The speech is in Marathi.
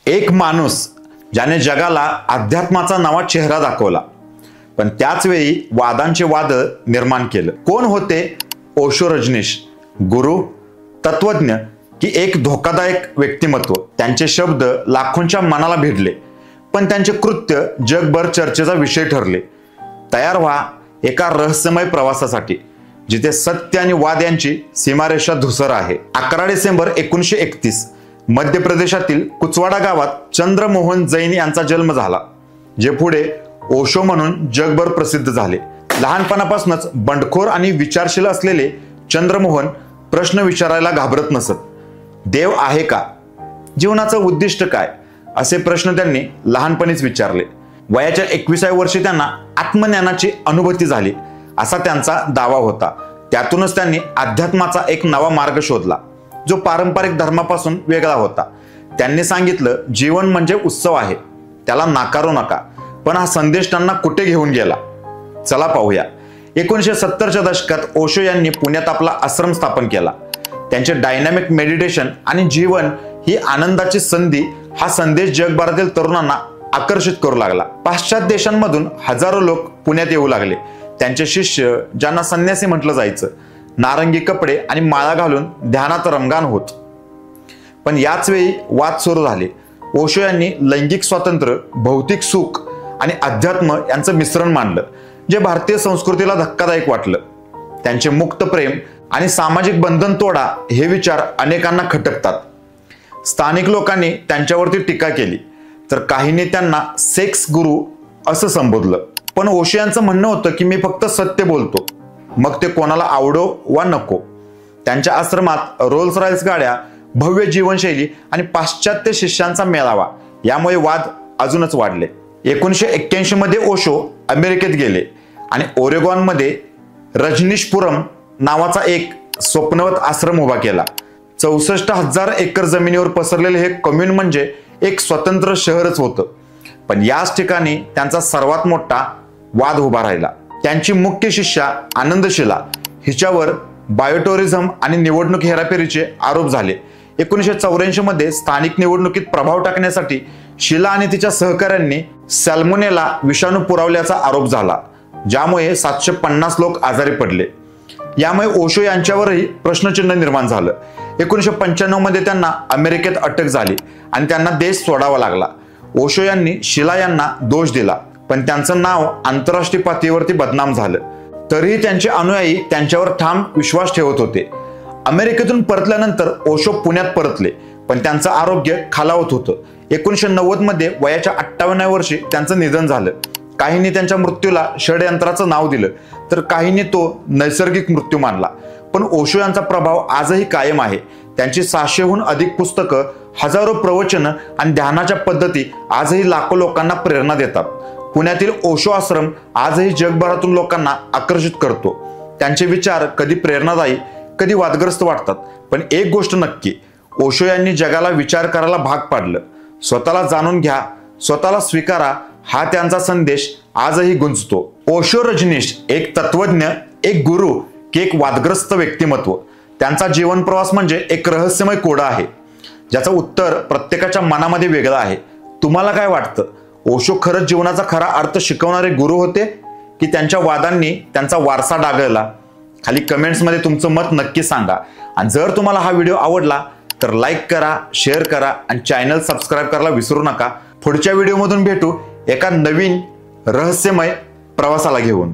एक माणूस ज्याने जगाला अध्यात्माचा नवा चेहरा दाखवला, पण त्याच वेळी वादांचे वादळ निर्माण केलं। कोण होते ओशो रजनीश? गुरु, तत्वज्ञ की एक धोकादायक व्यक्तिमत्व? त्यांचे शब्द लाखोंच्या मनाला भिडले, पण त्यांचे कृत्य जगभर चर्चेचा विषय ठरले। तयार व्हा एका रहस्यमय प्रवासासाठी जिथे सत्य आणि वाद यांची सीमारेषा धुसर आहे। 11 डिसेंबर 1931 मध्य प्रदेशातील कुचवाडा गावात चंद्रमोहन जैन यांचा जन्म झाला, जे पुढे ओशो म्हणून जगभर प्रसिद्ध झाले। लहानपणापासूनच बंडखोर आणि विचारशील असलेले चंद्रमोहन प्रश्न विचारायला घाबरत नसत। देव आहे का? जीवनाचं उद्दिष्ट काय? असे प्रश्न त्यांनी लहानपणीच विचारले। वयाच्या 21व्या वर्षी त्यांना आत्मज्ञानाची अनुभूती झाली, असा त्यांचा दावा होता। त्यातूनच त्यांनी अध्यात्माचा एक नवा मार्ग शोधला, जो पारंपरिक धर्मापासून वेगळा होता। त्यांनी सांगितलं, जीवन म्हणजे उत्सव आहे, त्याला नाकारू नका। पण हा संदेश त्यांना कुठे घेऊन गेला? चला पाहूया। 1970च्या दशकात ओशो यांनी पुण्यात आपला आश्रम स्थापन केला। त्यांचे डायनॅमिक मेडिटेशन आणि जीवन ही आनंदाची संधी हा संदेश जगभरातील तरुणांना आकर्षित करू लागला। पाश्चात्य देशांमधून हजारो लोक पुण्यात येऊ लागले। त्यांचे शिष्य, ज्यांना संन्यासी म्हटलं जायचं, नारंगी कपडे आणि माळा घालून ध्यानात रमगान होत। पण याच वेळी वाद सुरू झाले। ओशो यांनी लैंगिक स्वातंत्र्य, भौतिक सुख आणि अध्यात्म यांचं मिश्रण मांडलं, जे भारतीय संस्कृतीला धक्कादायक वाटलं। त्यांचे मुक्त प्रेम आणि सामाजिक बंधन तोडा हे विचार अनेकांना खटकतात। स्थानिक लोकांनी त्यांच्यावरती टीका केली, तर काहींनी त्यांना सेक्स गुरु असं संबोधलं। पण ओशो यांचं म्हणणं होतं की मी फक्त सत्य बोलतो, मग ते कोणाला आवडो वा नको। त्यांच्या आश्रमात रोल्स रॉयल्स गाड्या, भव्य जीवनशैली आणि पाश्चात्य शिष्यांचा मेळावा यामुळे वाद अजूनच वाढले। 1981 मध्ये ओशो अमेरिकेत गेले आणि ओरेगॉनमध्ये रजनीशपुरम नावाचा एक स्वप्नवत आश्रम उभा केला। 64,000 एकर जमिनीवर पसरलेले हे कम्युन म्हणजे एक स्वतंत्र शहरच होतं। पण याच ठिकाणी त्यांचा सर्वात मोठा वाद उभा राहिला। त्यांची मुख्य शिष्या आनंदशिला हिच्यावर बायोटोरिझम आणि निवडणूक हेराफेरीचे आरोप झाले। 1984 मध्ये स्थानिक निवडणुकीत प्रभाव टाकण्यासाठी शिला आणि तिच्या सहकाऱ्यांनी सॅल्मोनेला विषाणू पुरवल्याचा आरोप झाला, ज्यामुळे 750 लोक आजारी पडले। यामुळे ओशो यांच्यावरही प्रश्नचिन्ह निर्माण झालं। 1995 मध्ये त्यांना अमेरिकेत अटक झाली आणि त्यांना देश सोडावा लागला। ओशो यांनी शिला यांना दोष दिला, पण त्यांचं नाव आंतरराष्ट्रीय पातळीवरती बदनाम झालं। तरीही त्यांचे अनुयायी त्यांच्यावर ठाम विश्वास ठेवत होते। अमेरिकेतून परतल्यानंतर ओशो पुण्यात परतले, पण त्यांचं आरोग्य खालावत होतं। 1990 मध्ये वयाच्या 58व्या वर्षी त्यांचं निधन झालं। काहींनी त्यांच्या मृत्यूला षडयंत्राचं नाव दिलं, तर काहींनी तो नैसर्गिक मृत्यू मानला। पण ओशो यांचा प्रभाव आजही कायम आहे। त्यांची 600हून अधिक पुस्तकं, हजारो प्रवचनं आणि ध्यानाच्या पद्धती आजही लाखो लोकांना प्रेरणा देतात। पुण्यातील ओशो आश्रम आजही जगभरातून लोकांना आकर्षित करतो। त्यांचे विचार कधी प्रेरणादायी, कधी वादग्रस्त वाटतात, पण एक गोष्ट नक्की, ओशो यांनी जगाला विचार करायला भाग पाडलं। स्वतःला जाणून घ्या, स्वतःला स्वीकारा, हा त्यांचा संदेश आजही गुंजतो। ओशो रजनीश एक तत्वज्ञ, एक गुरु की एक वादग्रस्त व्यक्तिमत्व? त्यांचा जीवन प्रवास म्हणजे एक रहस्यमय कोडा आहे, ज्याचं उत्तर प्रत्येकाच्या मनामध्ये वेगळं आहे। तुम्हाला काय वाटतं? ओशो खरंच जीवनाचा खरा अर्थ शिकवणारे गुरु होते, की त्यांच्या वादांनी त्यांचा वारसा डागळला? खाली कमेंट्समध्ये तुमचं मत नक्की सांगा। आणि जर तुम्हाला हा व्हिडिओ आवडला तर लाईक करा, शेअर करा आणि चॅनल सबस्क्राईब करायला विसरू नका। पुढच्या व्हिडिओमधून भेटू एका नवीन रहस्यमय प्रवासाला घेऊन।